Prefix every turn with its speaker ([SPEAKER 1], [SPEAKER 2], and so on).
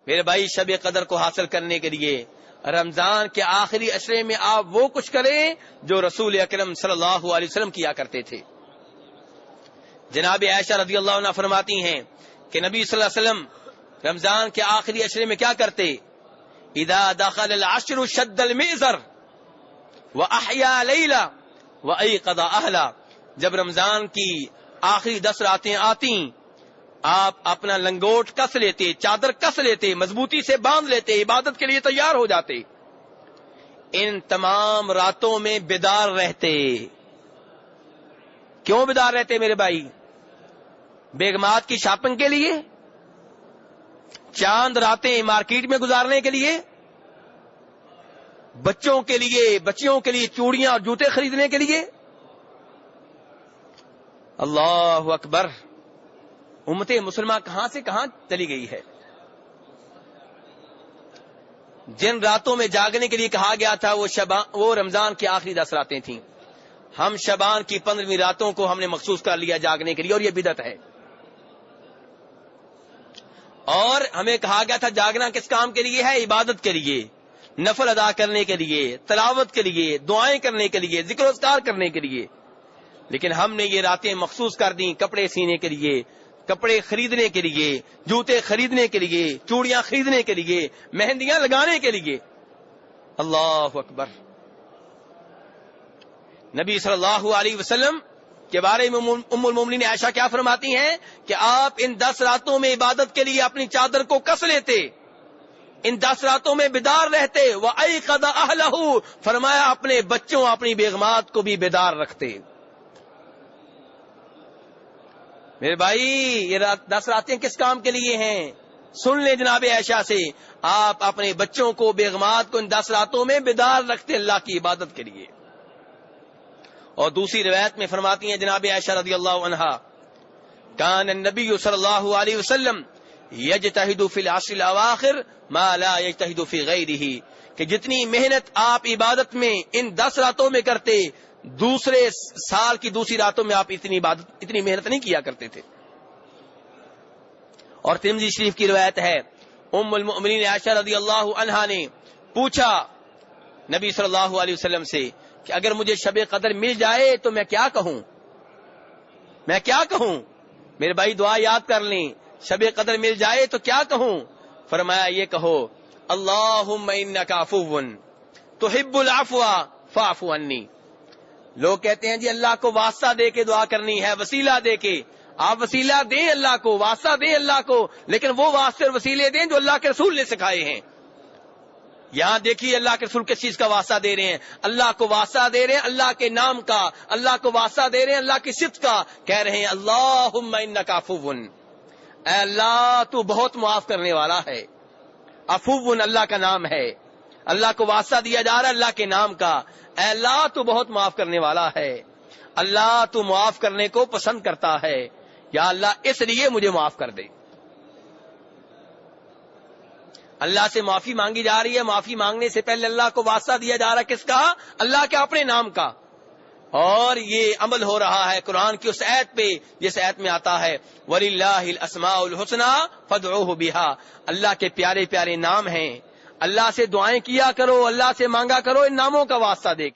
[SPEAKER 1] میرے بھائی شب قدر کو حاصل کرنے کے لیے رمضان کے آخری عشرے میں آپ وہ کچھ کریں جو رسول اکرم صلی اللہ علیہ وسلم کیا کرتے تھے. جناب عائشہ رضی اللہ عنہ فرماتی ہیں کہ نبی صلی اللہ علیہ وسلم رمضان کے آخری عشرے میں کیا کرتے؟ اذا دخل العشر شد المئزر واحیا لیلا وایقظ اہلا. جب رمضان کی آخری 10 راتیں آتی آپ اپنا لنگوٹ کس لیتے، چادر کس لیتے، مضبوطی سے باندھ لیتے، عبادت کے لیے تیار ہو جاتے. ان تمام راتوں میں بیدار رہتے. کیوں بیدار رہتے میرے بھائی؟ بیگمات کی شاپنگ کے لیے، چاند راتیں مارکیٹ میں گزارنے کے لیے، بچوں کے لیے چوڑیاں اور جوتے خریدنے کے لیے. اللہ اکبر. امت مسلمہ کہاں سے کہاں چلی گئی ہے. جن راتوں میں جاگنے کے لیے کہا گیا تھا وہ رمضان کی آخری 10 راتیں تھیں. ہم شعبان کی 15ویں راتوں کو ہم نے مخصوص کر لیا جاگنے کے لیے، اور یہ بدعت ہے. اور ہمیں کہا گیا تھا جاگنا کس کام کے لیے ہے؟ عبادت کے لیے، نفل ادا کرنے کے لیے، تلاوت کے لیے، دعائیں کرنے کے لیے، ذکر و اذکار کرنے کے لیے. لیکن ہم نے یہ راتیں مخصوص کر دیں کپڑے سینے کے لیے، کپڑے خریدنے کے لیے، جوتے خریدنے کے لیے، چوڑیاں خریدنے کے لیے، مہندیاں لگانے کے لیے. اللہ اکبر. نبی صلی اللہ علیہ وسلم کے بارے میں ام المومنین عائشہ کیا فرماتی ہیں کہ آپ ان 10 راتوں میں عبادت کے لیے اپنی چادر کو کس لیتے، ان 10 راتوں میں بیدار رہتے. وَأَيْقَظَ أَهْلَهُ، فرمایا اپنے بچوں اپنی بیگمات کو بھی بیدار رکھتے. میرے بھائی یہ 10 راتیں کس کام کے لیے ہیں؟ سن لیں جناب عائشہ سے، آپ اپنے بچوں کو بیگمات کو ان 10 راتوں میں بیدار رکھتے اللہ کی عبادت کے لیے. اور دوسری روایت میں فرماتی ہیں جناب عائشہ رضی اللہ عنہا کان النبی صلی اللہ علیہ وسلم یجتہد فی العشر الاواخر ما لا یجتہد فی غیرہ، کہ جتنی محنت آپ عبادت میں ان 10 راتوں میں کرتے دوسرے سال کی دوسری راتوں میں آپ اتنی محنت نہیں کیا کرتے تھے. اور ترمذی شریف کی روایت ہے ام المؤمنین عائشہ رضی اللہ عنہا نے پوچھا نبی صلی اللہ علیہ وسلم سے کہ اگر مجھے شب قدر مل جائے تو میں کیا کہوں؟ میرے بھائی دعا یاد کر لیں، شب قدر مل جائے تو کیا کہوں؟ فرمایا یہ کہو اللہم انک عفو تحب العفو فاعف عنی. لوگ کہتے ہیں جی اللہ کو واسطہ دے کے دعا کرنی ہے، وسیلہ دے کے. آپ وسیلہ دیں اللہ کو، واسطہ دیں اللہ کو، لیکن وہ واسطے اور وسیلے دیں جو اللہ کے رسول نے سکھائے ہیں. یہاں دیکھیے اللہ کے رسول کس چیز کا واسطہ دے رہے ہیں؟ اللہ کو واسطہ دے رہے ہیں اللہ کے نام کا، اللہ کو واسطہ دے رہے ہیں اللہ کی صفت کا. کہہ رہے ہیں اللہم انک عفو، اے اللہ تو بہت معاف کرنے والا ہے. عفو اللہ کا نام ہے، اللہ کو واسطہ دیا جا رہا ہے اللہ کے نام کا. اے اللہ تو بہت معاف کرنے والا ہے، اللہ تو معاف کرنے کو پسند کرتا ہے، یا اللہ اس لیے مجھے معاف کر دے. اللہ سے معافی مانگی جا رہی ہے. معافی مانگنے سے پہلے اللہ کو واسطہ دیا جا رہا ہے کس کا؟ اللہ کے اپنے نام کا. اور یہ عمل ہو رہا ہے قرآن کی اس آیت پہ جس آیت میں آتا ہے وَلِلَّهِ الْأَسْمَاءُ الْحُسْنَى فَادْعُوهُ بِهَا. اللہ کے پیارے پیارے نام ہیں، اللہ سے دعائیں کیا کرو، اللہ سے مانگا کرو ان ناموں کا واسطہ دے.